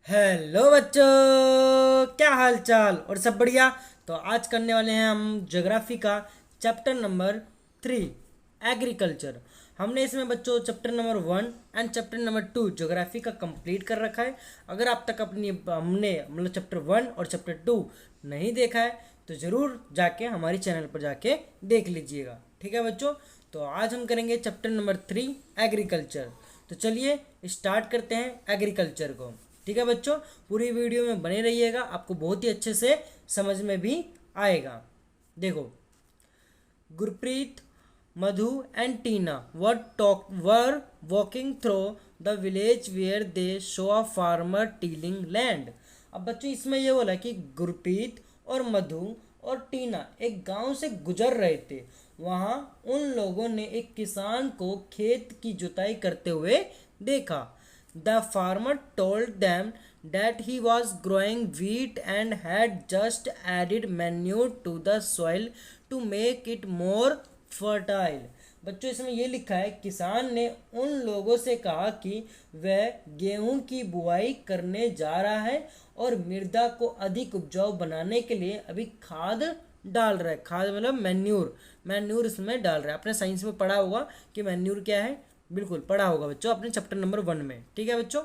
Hello बच्चों, क्या हाल चाल और सब बढ़िया। तो आज करने वाले हैं हम ज्योग्राफी का चैप्टर नंबर 3, एग्रीकल्चर। हमने इसमें बच्चों chapter number 1 and chapter number 2 geography का कंप्लीट कर रखा है। अगर आप तक अपनी हमने मतलब चैप्टर 1 और चैप्टर 2 नहीं देखा है तो ज़रूर जाके हमारी चैनल पर जाके देख लीजिएगा। ठीक है बच्चों। तो आज हम करेंगे चैप्टर नंबर 3, एग्रीकल्चर। तो चलिए स्टार्ट करते हैं एग्रीकल्चर को। ठीक है बच्चों, पूरी वीडियो में बने रहिएगा, आपको बहुत ही अच्छे से समझ में भी आएगा। देखो, Gurpreet, Madhu and Tina were walking through the village where they show a farmer tilling land. अब बच्चों इसमें ये बोला कि गुरप्रीत और मधु और टीना एक गांव से गुजर रहे थे। वहां उन लोगों ने एक किसान को खेत की जुताई करते हुए देखा। The farmer told them that he was growing wheat and had just added manure to the soil to make it more fertile। बच्चों इसमें ये लिखा है, किसान ने उन लोगों से कहा कि वह गेहूं की बुआई करने जा रहा है और मृदा को अधिक उपजाऊ बनाने के लिए अभी खाद डाल रहा है। खाद मतलब मैन्यूर, मैन्यूर इसमें डाल रहा है। आपने साइंस में पढ़ा होगा कि मैन्यूर क्या है, बिल्कुल पढ़ा होगा बच्चों अपने चैप्टर नंबर 1 में। ठीक है बच्चों,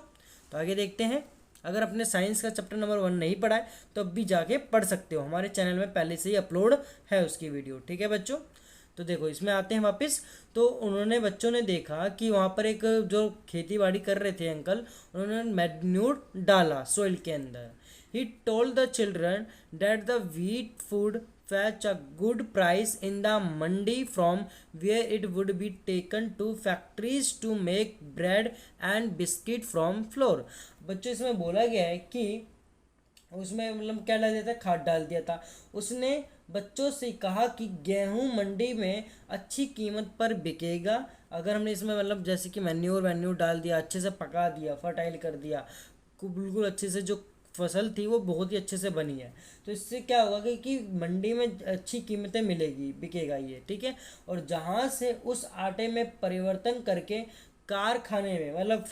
तो आगे देखते हैं। अगर अपने साइंस का चैप्टर नंबर 1 नहीं पढ़ा है तो अब भी जाके पढ़ सकते हो, हमारे चैनल में पहले से ही अपलोड है उसकी वीडियो। ठीक है बच्चों, तो देखो इसमें आते हैं वापस। तो उन्होंने बच्चों ने देखा कि वहाँ पर एक जो खेती बाड़ी कर रहे थे अंकल, उन्होंने मैन्यूर डाला सोइल के अंदर। He told the children that the wheat food fetch a good price in the mandi from where it would be taken to factories to make bread and biscuit from flour। बच्चों इसमें बोला गया है कि उसमें मतलब क्या डाल दिया था, खाद डाल दिया था। उसने बच्चों से कहा कि गेहूं मंडी में अच्छी कीमत पर बिकेगा अगर हमने इसमें मतलब जैसे कि मैन्योर वैन्यूर डाल दिया, अच्छे से पका दिया, फर्टाइल कर दिया, बिल्कुल अच्छे से जो फसल थी वो बहुत ही अच्छे से बनी है। तो इससे क्या होगा कि मंडी में अच्छी कीमतें मिलेगी, बिकेगा ये। ठीक है, और जहाँ से उस आटे में परिवर्तन करके कारखाने में मतलब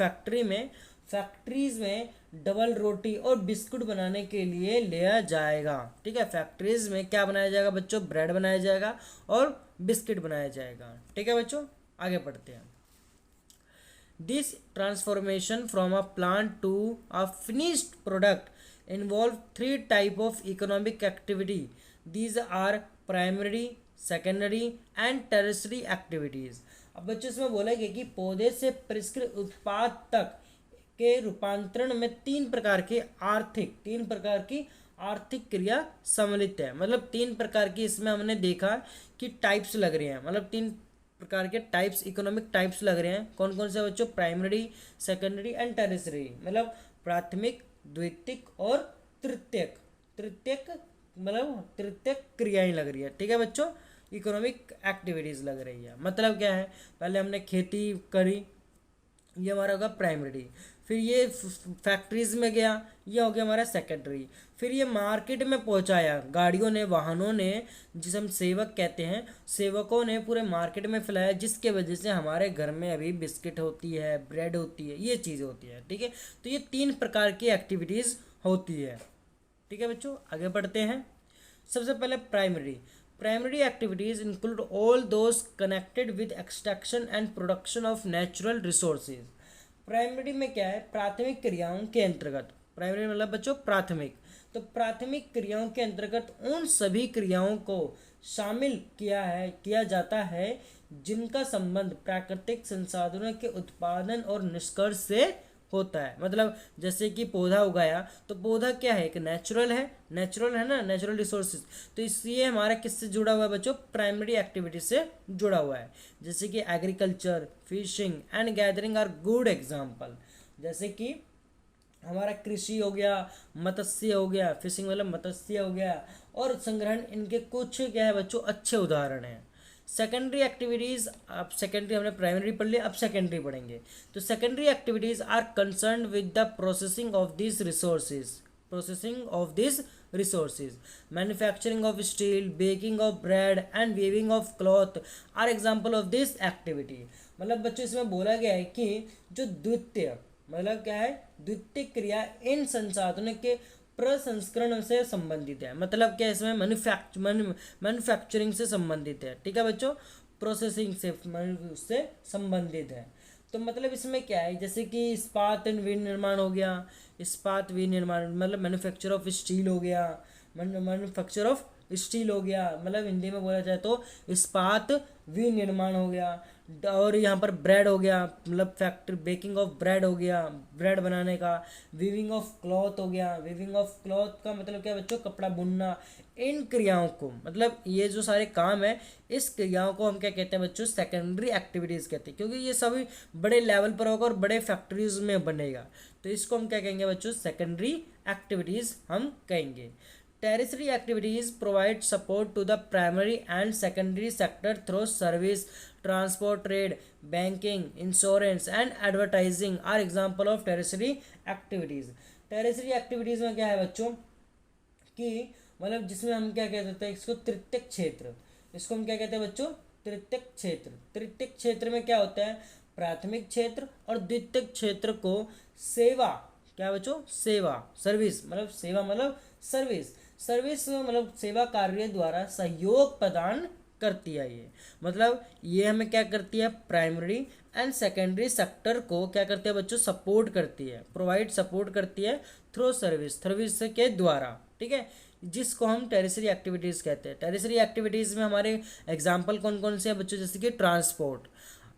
फैक्ट्रीज में डबल रोटी और बिस्कुट बनाने के लिए लिया जाएगा। ठीक है, फैक्ट्रीज में क्या बनाया जाएगा बच्चों, ब्रेड बनाया जाएगा और बिस्किट बनाया जाएगा। ठीक है बच्चों, आगे पढ़ते हैं। This transformation from a plant to a finished product involve three type of economic activity. These are primary, secondary and tertiary activities। अब बच्चों इसमें बोला गया कि पौधे से परिष्कृत उत्पाद तक के रूपांतरण में तीन प्रकार की आर्थिक क्रिया सम्मिलित है। मतलब तीन प्रकार की इसमें हमने देखा कि टाइप्स लग रहे हैं, मतलब तीन प्रकार के टाइप्स, इकोनॉमिक टाइप्स लग रहे हैं। कौन कौन से बच्चों, प्राइमरी, सेकेंडरी एंड टेरिटरी, मतलब प्राथमिक, द्वितीयक और तृतीयक। तृतीयक मतलब तृतीयक क्रियाएं लग रही है। ठीक है बच्चों, इकोनॉमिक एक्टिविटीज लग रही है। मतलब क्या है, पहले हमने खेती करी, ये हमारा होगा प्राइमरी। फिर ये फैक्ट्रीज में गया, ये हो गया हमारा सेकेंडरी। फिर ये मार्केट में पहुंचाया गाड़ियों ने, वाहनों ने, जिसे हम सेवक कहते हैं, सेवकों ने पूरे मार्केट में फैलाया, जिसके वजह से हमारे घर में अभी बिस्किट होती है, ब्रेड होती है, ये चीज़ होती है। ठीक है, तो ये तीन प्रकार की एक्टिविटीज़ होती है। ठीक है बच्चों, आगे बढ़ते हैं। सबसे पहले primary. Primary activities include all those connected with extraction and production of natural resources. Primary में क्या है, प्राथमिक क्रियाओं के अंतर्गत, प्राइमरी मतलब बच्चों प्राथमिक, तो प्राथमिक क्रियाओं के अंतर्गत उन सभी क्रियाओं को शामिल किया जाता है जिनका संबंध प्राकृतिक संसाधनों के उत्पादन और निष्कर्ष से होता है। मतलब जैसे कि पौधा उगाया, तो पौधा क्या है, एक नेचुरल है ना, नेचुरल रिसोर्सेज। तो इसलिए हमारा किससे जुड़ा हुआ है बच्चों, प्राइमरी एक्टिविटी से जुड़ा हुआ है। जैसे कि agriculture, fishing and gathering are good example. जैसे कि हमारा कृषि हो गया, मत्स्य हो गया, फिशिंग मतलब मत्स्य हो गया, और संग्रहण, इनके कुछ क्या है बच्चों अच्छे उदाहरण हैं। सेकेंडरी एक्टिविटीज़, अब सेकेंडरी हमने प्राइमरी पढ़ लिया, अब सेकेंडरी पढ़ेंगे। तो secondary activities are concern with the processing of this resources. Manufacturing of steel, baking of bread and weaving of cloth are example of this activity. मतलब बच्चों इसमें बोला गया है कि जो द्वितीय मतलब क्या है, द्वितीयक क्रिया इन संसाधनों के प्रसंस्करण से संबंधित है। मतलब क्या इसमें मैन्युफैक्चरिंग से संबंधित है। ठीक है बच्चों, प्रोसेसिंग से उससे संबंधित है। तो मतलब इसमें क्या है, जैसे कि इस्पात एंड विनिर्माण हो गया, इस्पात विनिर्माण मतलब मैन्युफैक्चर ऑफ स्टील हो गया, मैन्युफैक्चर ऑफ स्टील हो गया, मतलब हिंदी में बोला जाए तो इस्पात विनिर्माण हो गया। और यहाँ पर ब्रेड हो गया, मतलब फैक्ट्री बेकिंग ऑफ ब्रेड हो गया, ब्रेड बनाने का। वीविंग ऑफ क्लॉथ हो गया, वीविंग ऑफ क्लॉथ का मतलब क्या बच्चों, कपड़ा बुनना। इन क्रियाओं को मतलब ये जो सारे काम है, इस क्रियाओं को हम क्या कहते हैं बच्चों, सेकेंडरी एक्टिविटीज़ कहते हैं, क्योंकि ये सभी बड़े लेवल पर होगा और बड़े फैक्ट्रीज में बनेगा। तो इसको हम क्या कहेंगे बच्चों, सेकेंडरी एक्टिविटीज़ हम कहेंगे। Tertiary activities provide support to the primary and secondary sector through service, transport, trade, banking, insurance and advertising are example of tertiary activities. Tertiary activities में क्या है बच्चों कि मतलब जिसमें हम क्या कह देते हैं इसको, तृतीयक क्षेत्र। इसको हम क्या कहते हैं बच्चों, तृतीयक क्षेत्र। तृतीयक क्षेत्र में क्या होता है, प्राथमिक क्षेत्र और द्वितीयक क्षेत्र को सेवा, क्या बच्चों, सेवा सर्विस, मतलब सेवा मतलब सर्विस, सर्विस मतलब सेवा कार्य द्वारा सहयोग प्रदान करती है। ये मतलब ये हमें क्या करती है, प्राइमरी एंड सेकेंडरी सेक्टर को क्या करती है बच्चों, सपोर्ट करती है, प्रोवाइड सपोर्ट करती है थ्रू सर्विस, सर्विस के द्वारा। ठीक है, जिसको हम टेरिसरी एक्टिविटीज़ कहते हैं। टेरिसरी एक्टिविटीज़ में हमारे एग्जाम्पल कौन कौन से हैं बच्चों, जैसे कि ट्रांसपोर्ट।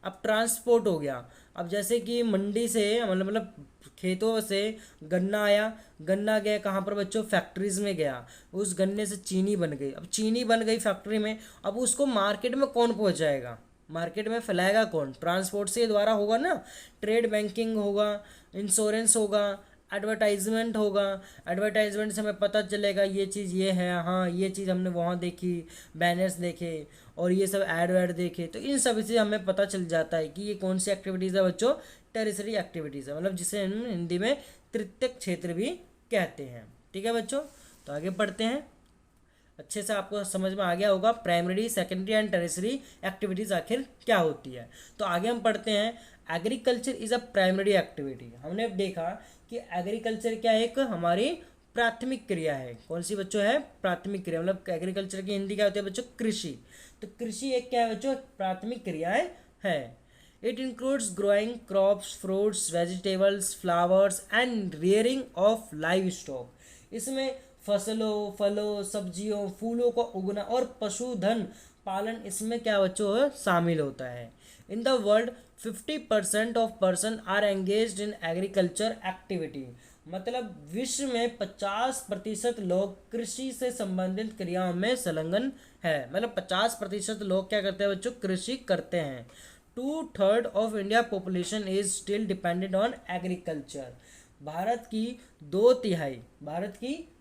अब ट्रांसपोर्ट हो गया, अब जैसे कि मंडी से मतलब खेतों से गन्ना आया, गन्ना गया कहाँ पर बच्चों, फैक्ट्रीज में गया, उस गन्ने से चीनी बन गई। अब चीनी बन गई फैक्ट्री में, अब उसको मार्केट में कौन पहुँचाएगा, मार्केट में फैलाएगा कौन, ट्रांसपोर्ट से द्वारा होगा ना। ट्रेड बैंकिंग होगा, इंश्योरेंस होगा, एडवर्टाइजमेंट होगा, एडवर्टाइजमेंट से हमें पता चलेगा ये चीज़ ये है, हाँ ये चीज़ हमने वहाँ देखी, बैनर्स देखे और ये सब ऐड वैड देखे, तो इन सब से हमें पता चल जाता है कि ये कौन सी एक्टिविटीज़ है बच्चों, टेरिसरी एक्टिविटीज़ है, मतलब जिसे हम हिंदी में तृतीयक क्षेत्र भी कहते हैं। ठीक है बच्चों, तो आगे पढ़ते हैं। अच्छे से आपको समझ में आ गया होगा प्राइमरी, सेकेंडरी एंड टेरिसरी एक्टिविटीज़ आखिर क्या होती है। तो आगे हम पढ़ते हैं, agriculture is a primary activity. हमने देखा कि एग्रीकल्चर क्या है, एक हमारी प्राथमिक क्रिया है। कौन सी बच्चों है, प्राथमिक क्रिया, मतलब एग्रीकल्चर की हिंदी क्या होती है बच्चों, कृषि। तो कृषि एक क्या है बच्चों, प्राथमिक क्रियाएं है। It includes growing crops, fruits, vegetables, flowers and rearing of live stock. इसमें फसलों, फलों, सब्जियों, फूलों को उगना और पशुधन पालन इसमें क्या बच्चों शामिल होता है। In the world 50% of person are engaged in agriculture activity. मतलब विश्व में 50% लोग कृषि से संबंधित क्रियाओं में संलग्न है। मतलब 50% लोग क्या करते हैं बच्चों, कृषि करते हैं। 2/3 of India population is still dependent on agriculture. Bharat की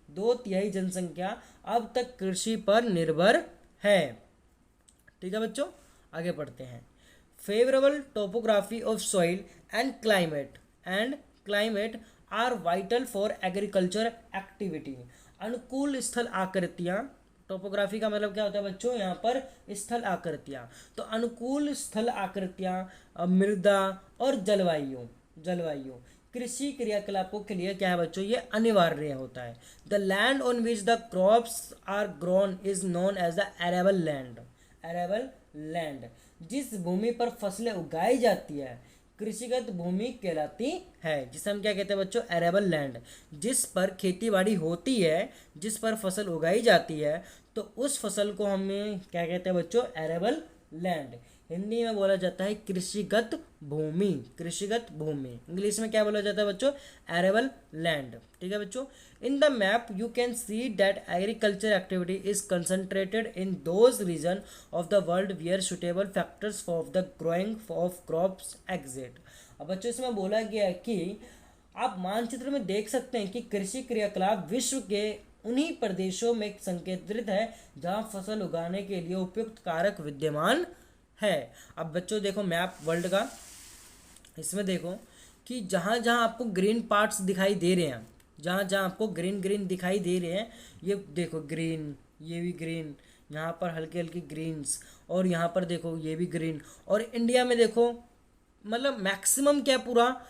दो तिहाई जनसंख्या अब तक कृषि पर निर्भर है। ठीक है बच्चों, आगे पढ़ते हैं। Favourable topography of soil and climate are vital for agriculture activity. अनुकूल स्थल आकृतियाँ, टोपोग्राफी का मतलब क्या होता है बच्चों, यहाँ पर स्थल आकृतियाँ। तो अनुकूल स्थल आकृतियाँ, मृदा और जलवायु कृषि क्रियाकलापों के लिए क्या है बच्चों, ये अनिवार्य होता है। The land on which the crops are grown is known as the arable land. Arable land, जिस भूमि पर फसलें उगाई जाती है कृषिगत भूमि कहलाती है, जिसे हम क्या कहते हैं बच्चों, एरेबल लैंड। जिस पर खेती बाड़ी होती है, जिस पर फसल उगाई जाती है, तो उस फसल को हमें क्या कहते हैं बच्चों, एरेबल लैंड। हिंदी में बोला जाता है कृषिगत भूमि, कृषिगत भूमि। इंग्लिश में क्या बोला जाता है बच्चों, एरेबल लैंड। ठीक है बच्चों, in the map you can see that agriculture activity is concentrated in those region of the world where suitable factors for the growing of crops exist. अब बच्चों इसमें बोला गया है कि आप मानचित्र में देख सकते हैं कि कृषि क्रियाकलाप विश्व के उन्हीं प्रदेशों में संकेंद्रित है जहां फसल उगाने के लिए उपयुक्त कारक विद्यमान है। अब बच्चों देखो मैप वर्ल्ड का, इसमें देखो कि जहाँ जहाँ आपको ग्रीन पार्ट्स दिखाई दे रहे हैं, जहाँ जहाँ आपको ग्रीन ग्रीन दिखाई दे रहे हैं, ये देखो ग्रीन, ये भी ग्रीन, यहाँ पर हल्के हल्के ग्रीन्स, और यहाँ पर देखो ये भी ग्रीन। और इंडिया में देखो मतलब मैक्सिमम क्या पूरा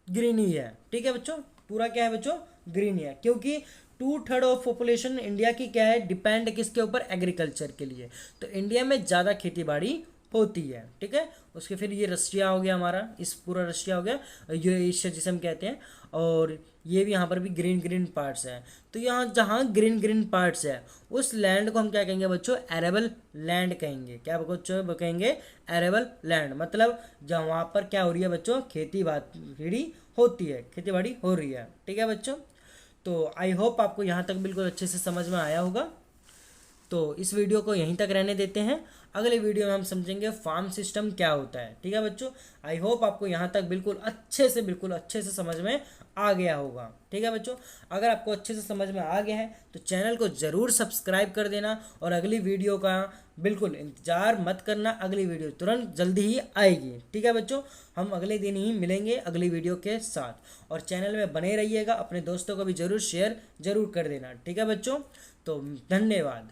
ग्रीन ही है। ठीक है बच्चों, पूरा क्या है बच्चों, ग्रीन ही है, क्योंकि 2/3 ऑफ पॉपुलेशन इंडिया की क्या है, डिपेंड किसके ऊपर, एग्रीकल्चर के लिए। तो इंडिया में ज़्यादा खेती बाड़ी होती है। ठीक है, उसके फिर ये रशिया हो गया हमारा, इस पूरा रशिया हो गया, ये एशिया जिसे हम कहते हैं, और ये भी यहाँ पर भी ग्रीन ग्रीन पार्ट्स हैं। तो यहाँ जहाँ ग्रीन ग्रीन पार्ट्स है उस लैंड को हम क्या कहेंगे बच्चों, एरेबल लैंड कहेंगे। क्या बच्चों कहेंगे, एरेबल लैंड, मतलब जहाँ वहाँ पर क्या हो रही है बच्चों, खेती बाड़ी होती है, खेती बाड़ी हो रही है। ठीक है बच्चों, तो आई होप आपको यहाँ तक बिल्कुल अच्छे से समझ में आया होगा। तो इस वीडियो को यहीं तक रहने देते हैं, अगले वीडियो में हम समझेंगे फार्म सिस्टम क्या होता है। ठीक है बच्चों, आई होप आपको यहाँ तक बिल्कुल अच्छे से समझ में आ गया होगा। ठीक है बच्चों, अगर आपको अच्छे से समझ में आ गया है तो चैनल को ज़रूर सब्सक्राइब कर देना, और अगली वीडियो का बिल्कुल इंतज़ार मत करना, अगली वीडियो तुरंत जल्दी ही आएगी। ठीक है बच्चों, हम अगले दिन ही मिलेंगे अगली वीडियो के साथ, और चैनल में बने रहिएगा, अपने दोस्तों को भी ज़रूर शेयर ज़रूर कर देना। ठीक है बच्चों, तो धन्यवाद।